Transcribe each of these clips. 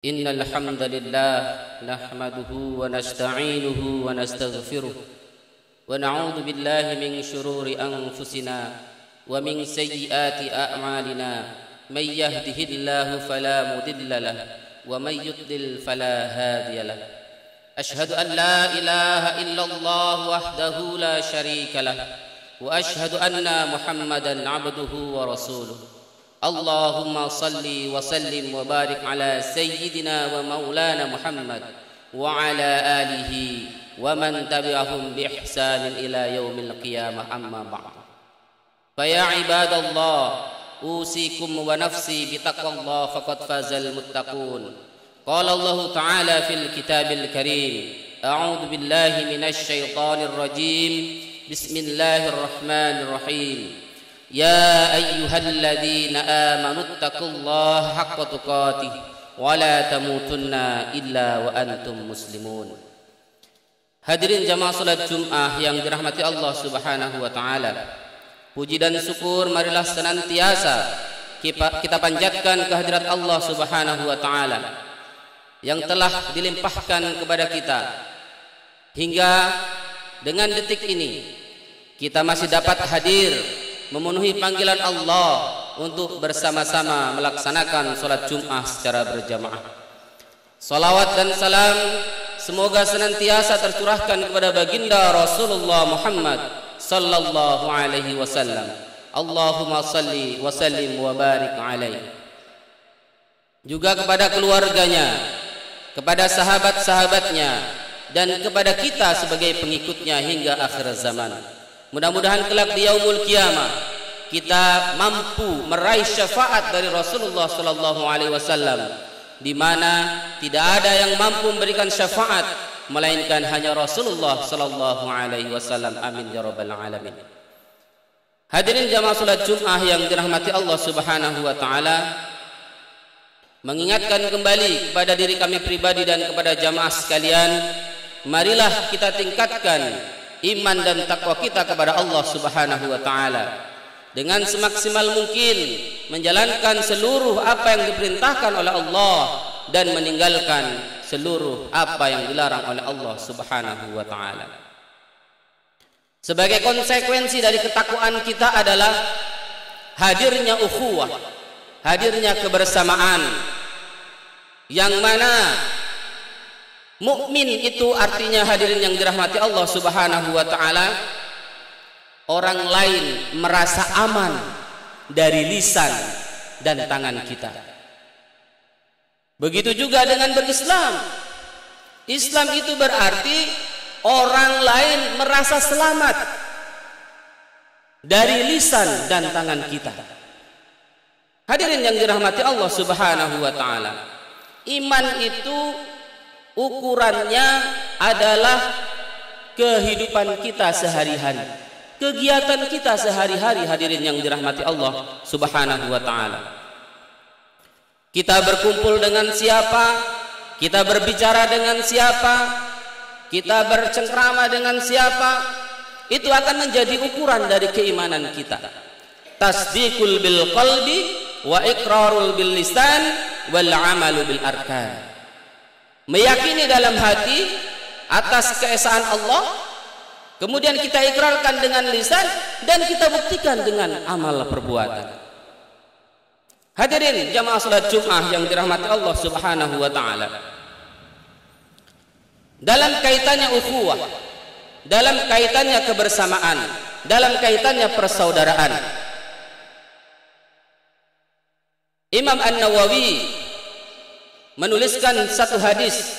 إن الحمد لله نحمده ونستعينه ونستغفره ونعوذ بالله من شرور أنفسنا ومن سيئات أعمالنا من يهده الله فلا مضل له ومن يضلل فلا هادي له أشهد أن لا إله إلا الله وحده لا شريك له وأشهد أن محمدا عبده ورسوله اللهم صل وسلم وبارك على سيدنا ومولانا محمد وعلى آله ومن تبعهم بإحسان إلى يوم القيامة أما بعد فيا عباد الله أوصيكم ونفسي بتقوى الله فقد فاز المتقون قال الله تعالى في الكتاب الكريم أعوذ بالله من الشيطان الرجيم بسم الله الرحمن الرحيم يا أيها الذين آمنوا اتقوا الله حق تقاته ولا تموتن إلا وأنتم مسلمون. Hadirin jamaah salat Jumat yang dirahmati Allah Subhanahu wa taala. Puji dan syukur marilah senantiasa kita panjatkan kehadirat Allah Subhanahu wa taala yang telah dilimpahkan kepada kita hingga dengan detik ini kita masih dapat hadir memenuhi panggilan Allah untuk bersama-sama melaksanakan sholat Jum'ah secara berjamaah. Salawat dan salam semoga senantiasa tercurahkan kepada baginda Rasulullah Muhammad sallallahu alaihi wasallam. Allahumma salli wa sallim wa barik alaihi. Juga kepada keluarganya, kepada sahabat-sahabatnya, dan kepada kita sebagai pengikutnya hingga akhir zaman. Mudah-mudahan kelak di yaumul qiyamah kita mampu meraih syafaat dari Rasulullah sallallahu alaihi wasallam, di mana tidak ada yang mampu memberikan syafaat melainkan hanya Rasulullah sallallahu alaihi wasallam. Amin ya rabbal alamin. Hadirin jamaah salat Jumat yang dirahmati Allah Subhanahu wa taala, mengingatkan kembali kepada diri kami pribadi dan kepada jamaah sekalian, marilah kita tingkatkan iman dan takwa kita kepada Allah Subhanahu wa taala dengan semaksimal mungkin menjalankan seluruh apa yang diperintahkan oleh Allah dan meninggalkan seluruh apa yang dilarang oleh Allah Subhanahu wa taala. Sebagai konsekuensi dari ketakwaan kita adalah hadirnya ukhuwah, hadirnya kebersamaan, yang mana mukmin itu artinya, hadirin yang dirahmati Allah Subhanahu wa taala, orang lain merasa aman dari lisan dan tangan kita. Begitu juga dengan berislam. Islam itu berarti orang lain merasa selamat dari lisan dan tangan kita. Hadirin yang dirahmati Allah Subhanahu wa taala, iman itu ukurannya adalah kehidupan kita sehari-hari, kegiatan kita sehari-hari. Hadirin yang dirahmati Allah Subhanahu wa taala, kita berkumpul dengan siapa, kita berbicara dengan siapa, kita bercengkrama dengan siapa, itu akan menjadi ukuran dari keimanan kita. Tasdiqul bil qalbi wa iqrarul bil lisan wal amalu bil arkan. Meyakini dalam hati atas keesaan Allah, kemudian kita ikrarkan dengan lisan dan kita buktikan dengan amal perbuatan. Hadirin jamaah salat Jumat yang dirahmati Allah Subhanahu wa taala, dalam kaitannya ukhuwah, dalam kaitannya kebersamaan, dalam kaitannya persaudaraan, Imam An-Nawawi menuliskan satu hadis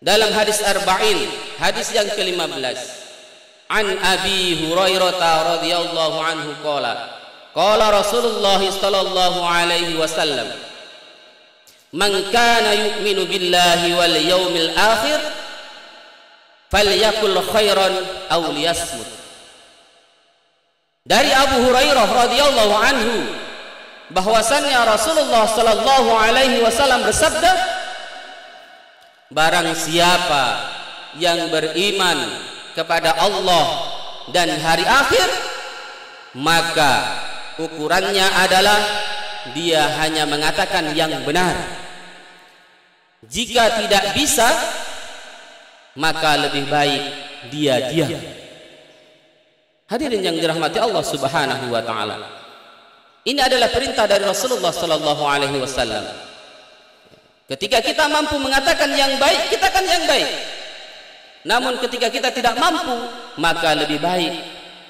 dalam hadis Arba'in, hadis yang ke-15. An Abi Hurairah radhiyallahu anhu qala Rasulullah sallallahu alaihi wasallam, man kana yu'minu billahi wal yawmil akhir falyakul khairan aw liyasmut. Dari Abu Hurairah radhiyallahu anhu bahwasannya Rasulullah sallallahu alaihi wasallam bersabda, barang siapa yang beriman kepada Allah dan hari akhir, maka ukurannya adalah dia hanya mengatakan yang benar, Jika tidak bisa, maka lebih baik dia diam. Hadirin yang dirahmati Allah Subhanahu wa taala. Ini adalah perintah dari Rasulullah sallallahu alaihi wasallam. Ketika kita mampu mengatakan yang baik, kita kan yang baik. Namun ketika kita tidak mampu, maka lebih baik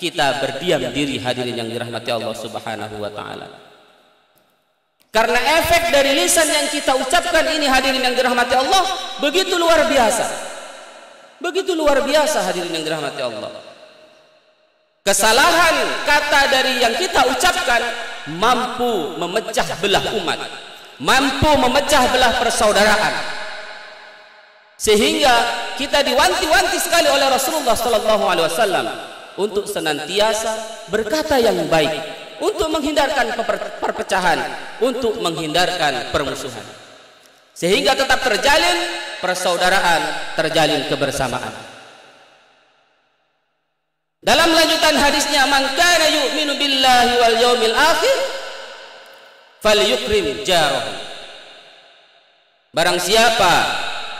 kita berdiam diri, hadirin yang dirahmati Allah Subhanahu wa taala. Karena efek dari lisan yang kita ucapkan ini, hadirin yang dirahmati Allah, begitu luar biasa. Begitu luar biasa, hadirin yang dirahmati Allah. Kesalahan kata dari yang kita ucapkan mampu memecah belah umat, mampu memecah belah persaudaraan. Sehingga kita diwanti-wanti sekali oleh Rasulullah sallallahu alaihi wasallam untuk senantiasa berkata yang baik, untuk menghindarkan perpecahan, untuk menghindarkan permusuhan, sehingga tetap terjalin persaudaraan, terjalin kebersamaan. Dalam lanjutan hadisnya, man kana yu'minu billahi wal yaumil akhir falyukrim jarahu. Barang siapa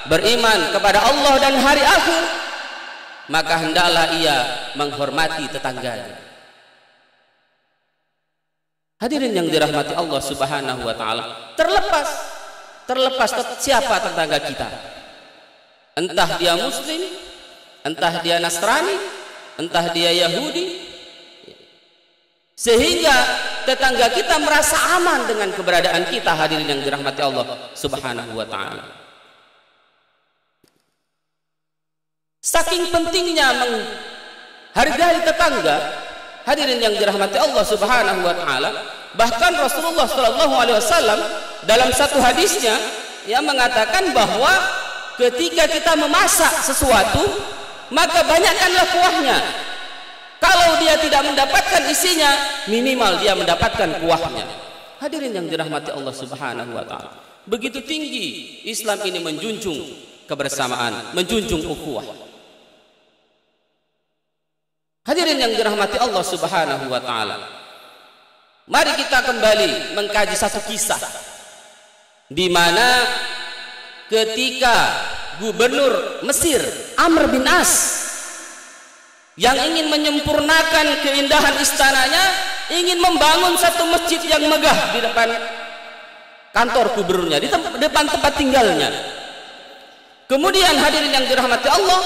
beriman kepada Allah dan hari akhir, maka hendaklah ia menghormati tetangganya. Hadirin yang dirahmati Allah Subhanahu wa taala, terlepas siapa tetangga kita, entah dia muslim, entah dia Nasrani, entah dia Yahudi, sehingga tetangga kita merasa aman dengan keberadaan kita, hadirin yang dirahmati Allah Subhanahu wa taala. Saking pentingnya menghargai tetangga, hadirin yang dirahmati Allah Subhanahu wa taala, bahkan Rasulullah sallallahu alaihi wasallam dalam satu hadisnya yang mengatakan bahwa ketika kita memasak sesuatu, maka banyakkanlah kuahnya. Kalau dia tidak mendapatkan isinya, minimal dia mendapatkan kuahnya. Hadirin yang dirahmati Allah Subhanahu wa taala, begitu tinggi Islam ini menjunjung kebersamaan, menjunjung ukhuwah. Hadirin yang dirahmati Allah Subhanahu wa taala, mari kita kembali mengkaji satu kisah di mana ketika Gubernur Mesir Amr bin As yang ingin menyempurnakan keindahan istananya, ingin membangun satu masjid yang megah di depan kantor gubernurnya, di depan tempat tinggalnya. Kemudian hadirin yang dirahmati Allah,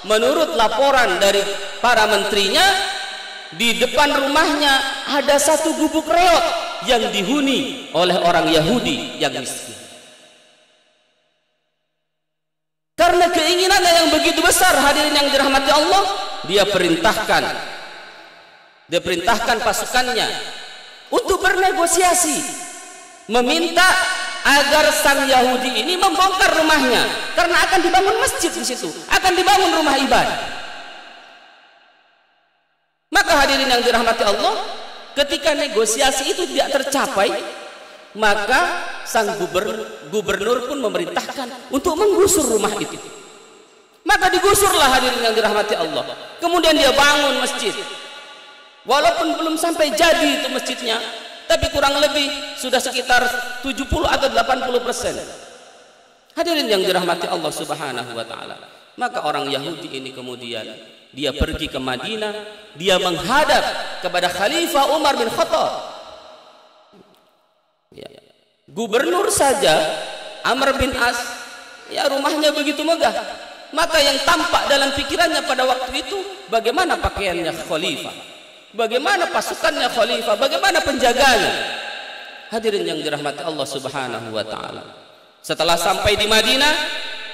menurut laporan dari para menterinya, di depan rumahnya ada satu gubuk reot yang dihuni oleh orang Yahudi yang miskin. Karena keinginannya yang begitu besar, hadirin yang dirahmati Allah, dia perintahkan pasukannya untuk bernegosiasi, meminta agar sang Yahudi ini membongkar rumahnya, karena akan dibangun masjid di situ, akan dibangun rumah ibadah. Maka hadirin yang dirahmati Allah, ketika negosiasi itu tidak tercapai, maka sang gubernur pun memerintahkan untuk menggusur rumah itu. Maka digusurlah, hadirin yang dirahmati Allah. Kemudian dia bangun masjid. Walaupun belum sampai jadi itu masjidnya, tapi kurang lebih sudah sekitar 70 atau 80%. Hadirin yang dirahmati Allah Subhanahu wa taala. Maka orang Yahudi ini kemudian dia pergi ke Madinah, dia menghadap kepada Khalifah Umar bin Khattab. Ya. Gubernur saja Amr bin As, ya rumahnya begitu megah. Maka yang tampak dalam pikirannya pada waktu itu, bagaimana pakaiannya khalifah, bagaimana pasukannya khalifah, bagaimana penjaganya. Hadirin yang dirahmati Allah Subhanahu wa taala. Setelah sampai di Madinah,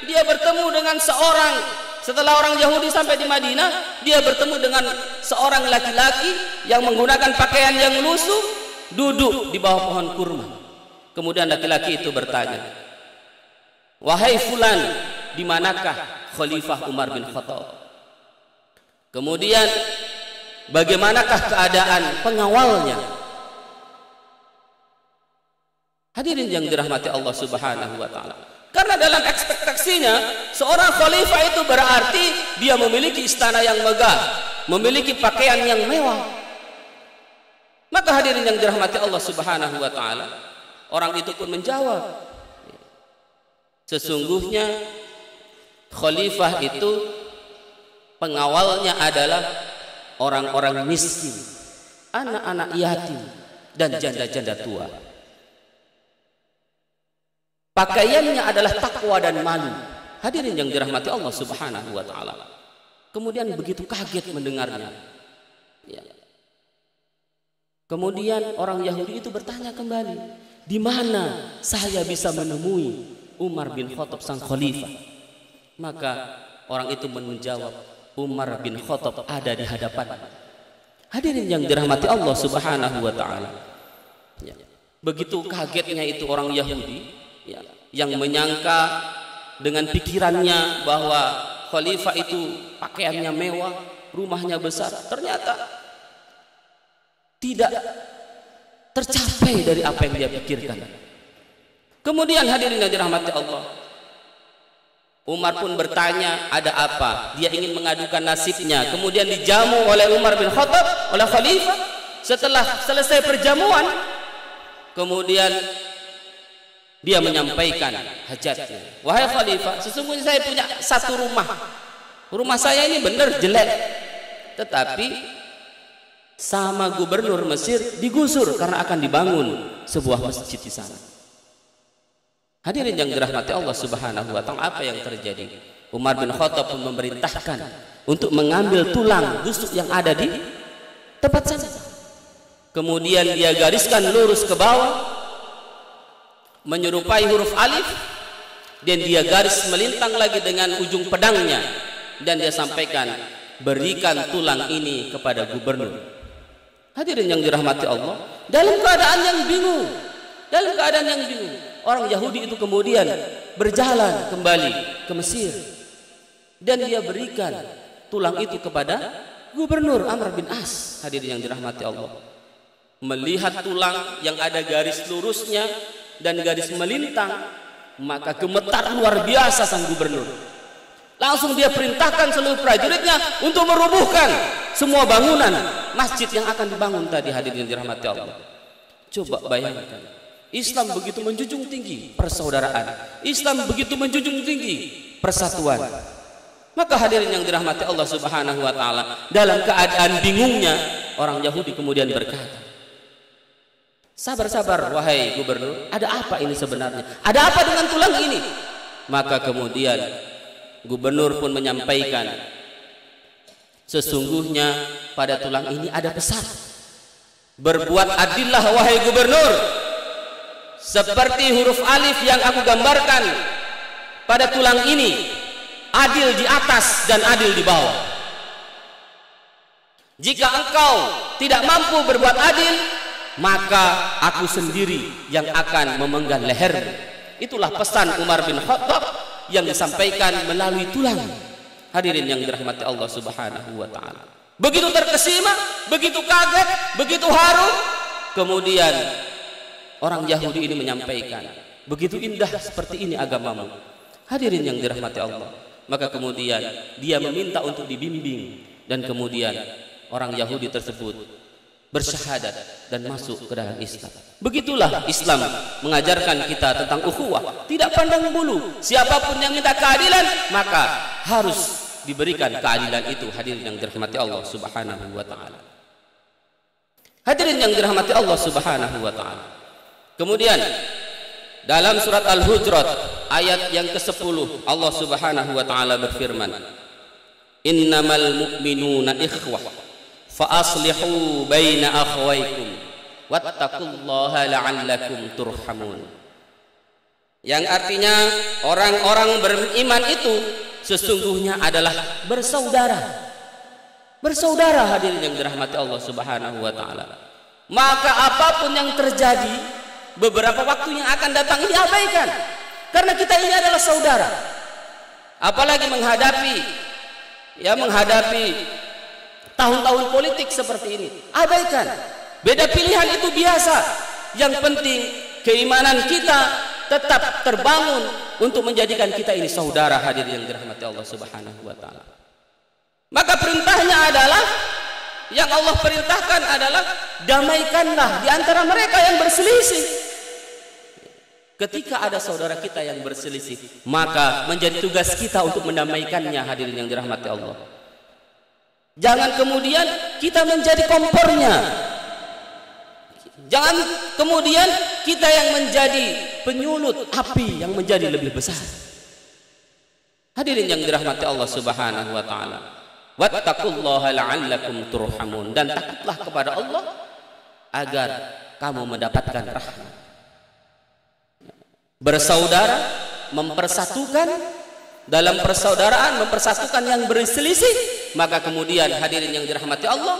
dia bertemu dengan setelah orang Yahudi sampai di Madinah, dia bertemu dengan seorang laki-laki yang menggunakan pakaian yang lusuh, duduk di bawah pohon kurma. Kemudian laki-laki itu bertanya, "Wahai fulan, di manakah Khalifah Umar bin Khattab? Kemudian bagaimanakah keadaan pengawalnya?" Hadirin yang dirahmati Allah Subhanahu wa taala. Karena dalam ekspektasinya seorang khalifah itu berarti dia memiliki istana yang megah, memiliki pakaian yang mewah. Maka hadirin yang dirahmati Allah Subhanahu wa taala, orang itu pun menjawab, Sesungguhnya khalifah itu pengawalnya adalah orang-orang miskin, anak-anak yatim, dan janda-janda tua. Pakaiannya adalah takwa dan malu. Hadirin yang dirahmati Allah Subhanahu wa taala. Kemudian begitu kaget mendengarnya. Ya. Kemudian orang Yahudi itu bertanya kembali, di mana saya bisa menemui Umar bin Khattab sang khalifah? Maka orang itu menjawab, Umar bin Khattab ada di hadapan. Hadirin yang dirahmati Allah Subhanahu wa taala. Ya. Begitu kagetnya itu orang Yahudi, ya, yang menyangka dengan pikirannya bahwa khalifah itu pakaiannya mewah, rumahnya besar, ternyata tidak tercapai dari apa yang dia pikirkan. Kemudian hadirin yang dirahmati Allah, Umar pun bertanya ada apa, dia ingin mengadukan nasibnya. Kemudian dijamu oleh Umar bin Khattab, oleh khalifah. Setelah selesai perjamuan, kemudian dia menyampaikan hajatnya. Wahai khalifah, sesungguhnya saya punya satu rumah. Rumah saya ini benar jelek, tetapi sama gubernur Mesir digusur karena akan dibangun sebuah masjid di sana. Hadirin yang dirahmati Allah Subhanahu wa taala, apa yang terjadi? Umar bin Khattab pun memerintahkan untuk mengambil tulang busuk yang ada di tempat sana. Kemudian dia gariskan lurus ke bawah menyerupai huruf alif, dan dia garis melintang lagi dengan ujung pedangnya, dan dia sampaikan, berikan tulang ini kepada gubernur. Hadirin yang dirahmati Allah, dalam keadaan yang bingung, orang Yahudi itu kemudian berjalan kembali ke Mesir, dan dia berikan tulang itu kepada gubernur Amr bin As. Hadirin yang dirahmati Allah, melihat tulang yang ada garis lurusnya dan garis melintang, maka gemetar luar biasa sang gubernur. Langsung dia perintahkan seluruh prajuritnya untuk merubuhkan semua bangunan masjid yang akan dibangun tadi. Hadirin yang dirahmati Allah, coba bayangkan, Islam begitu menjunjung tinggi persaudaraan, Islam begitu menjunjung tinggi persatuan. Maka hadirin yang dirahmati Allah Subhanahu wa taala, dalam keadaan bingungnya orang Yahudi kemudian berkata, sabar-sabar wahai gubernur, ada apa ini sebenarnya? Ada apa dengan tulang ini? Maka kemudian gubernur pun menyampaikan, sesungguhnya pada tulang ini ada pesan. Berbuat adillah wahai gubernur, seperti huruf alif yang aku gambarkan pada tulang ini, adil di atas dan adil di bawah. Jika engkau tidak mampu berbuat adil, maka aku sendiri yang akan memenggal lehermu. Itulah pesan Umar bin Khattab yang disampaikan melalui tulang. Hadirin yang dirahmati Allah Subhanahu wa taala, begitu terkesima, begitu kaget, begitu haru. Kemudian orang Yahudi ini menyampaikan, begitu indah seperti ini agamamu. Hadirin yang dirahmati Allah, maka kemudian dia meminta untuk dibimbing, dan kemudian orang Yahudi tersebut bersyahadat dan masuk ke dalam Islam. Begitulah Islam mengajarkan kita tentang ukhuwah, tidak pandang bulu. Siapapun yang minta keadilan, maka harus diberikan keadilan itu. Hadirin yang dirahmati Allah Subhanahu wa taala. Hadirin yang dirahmati Allah Subhanahu wa taala. Kemudian dalam surat Al-Hujurat ayat yang ke-10, Allah Subhanahu wa taala berfirman, innamal mu'minuna ikhwah fa aslihu baina akhwaykum wattaqullaha la'allakum turhamun. Yang artinya orang-orang beriman itu sesungguhnya adalah bersaudara. Bersaudara, hadirin yang dirahmati Allah Subhanahu wa taala. Maka apapun yang terjadi beberapa waktu yang akan datang ini abaikan, karena kita ini adalah saudara. Apalagi menghadapi tahun-tahun politik seperti ini, abaikan. Beda pilihan itu biasa. Yang penting keimanan kita tetap terbangun untuk menjadikan kita ini saudara. Hadirin yang dirahmati Allah Subhanahu wa taala. Maka perintahnya adalah, yang Allah perintahkan adalah, damaikanlah di antara mereka yang berselisih. Ketika ada saudara kita yang berselisih, maka menjadi tugas kita untuk mendamaikannya, hadirin yang dirahmati Allah. Jangan kemudian kita menjadi kompornya. Jangan kemudian kita yang menjadi penyulut api yang menjadi lebih besar. Hadirin yang dirahmati Allah Subhanahu wa taala. Wattaqullaha la'allakum turhamun, dan takutlah kepada Allah agar kamu mendapatkan rahmat. Bersaudara, mempersatukan dalam persaudaraan, mempersatukan yang berselisih, maka kemudian hadirin yang dirahmati Allah,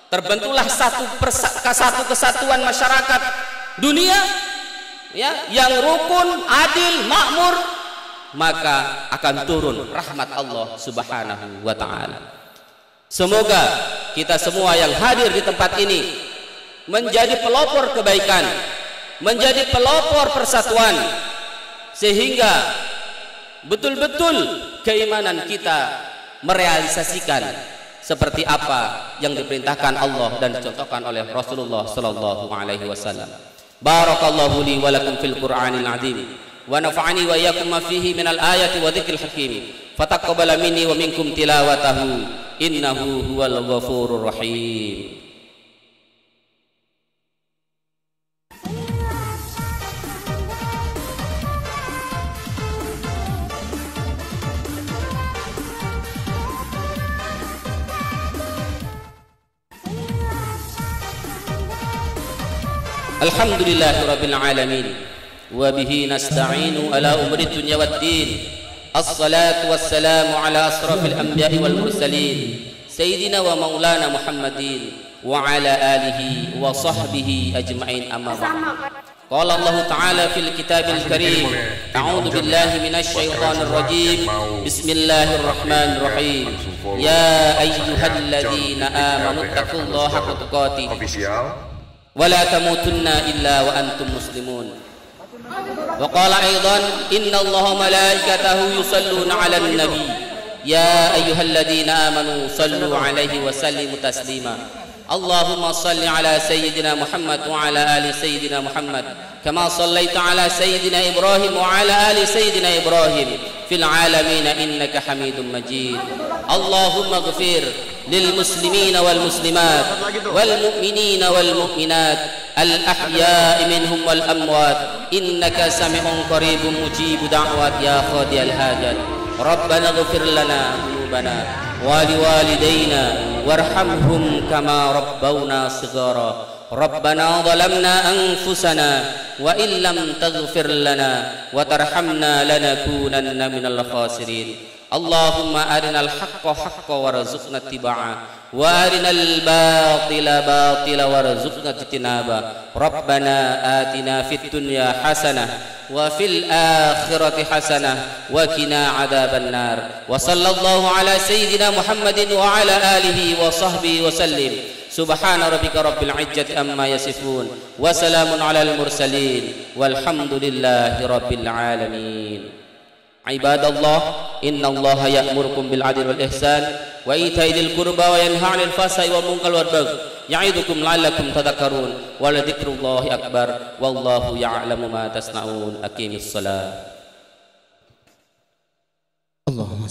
terbentuklah satu kesatuan masyarakat dunia, ya, yang rukun, adil, makmur, maka akan turun rahmat Allah Subhanahu wa taala. Semoga kita semua yang hadir di tempat ini menjadi pelopor kebaikan, menjadi pelopor persatuan, sehingga betul-betul keimanan kita merealisasikan seperti apa yang diperintahkan Allah dan dicontohkan oleh Rasulullah sallallahu alaihi wasallam. Barakallahu li wa lakum fil Qur'anil azim wa nafa'ani wa iyyakum ma fihi minal ayati wa dzikril hakim. Fataqabbal minni wa minkum tilawatahu innahu huwal ghafurur rahim. Alhamdulillahi rabbil alamin wa bihi nasta'inu ala umuri dunya waddin. Assalatu wassalamu ala asrafil anbiya'i wal mursalin sayyidina wa maulana Muhammadin wa ala alihi wa sahbihi ajma'in, amma ba'd. Qala Allah ta'ala fil kitabil karim, a'udzu billahi minasy syaithanir rajim, bismillahirrahmanirrahim, ya ayyuhalladzina amanu taqullaha haqqa tuqatih ولا تموتن إلا وأنتم مسلمون. وقال أيضا إن الله ملائكته يصلون على النبي يا أيها الذين آمنوا صلوا عليه وسلموا تسليما. اللهم صل على سيدنا محمد وعلى آل سيدنا محمد كما صليت على سيدنا إبراهيم وعلى آل سيدنا إبراهيم في العالمين إنك حميد مجيد. اللهم اغفر للمسلمين والمسلمات والمؤمنين والمؤمنات الأحياء منهم والأموات إنك سميع قريب مجيب دعوات يا قاضي الحاجات. ربنا اغفر لنا ذنوبنا ولوالدينا وارحمهم كما ربونا صغارا. ربنا ظلمنا أنفسنا وإن لم تغفر لنا وترحمنا لنكونن من الخاسرين. اللهم أرنا الحق حقا وارزقنا اتباعه وأرنا الباطل باطلا وارزقنا اجتنابه. ربنا آتنا في الدنيا حسنة وفي الآخرة حسنة وقنا عذاب النار. وصلى الله على سيدنا محمد وعلى آله وصحبه وسلم. سبحان ربك رب العزة أما يصفون وسلام على المرسلين والحمد لله رب العالمين. عباد الله إن الله يأمركم بالعدل والإحسان وإيتاء ذي القربى وينهى عن الفحشاء والمنكر والبغي يعظكم لعلكم تذكرون ولذكر الله أكبر والله يعلم ما تصنعون. أقيموا الصلاة. اللهم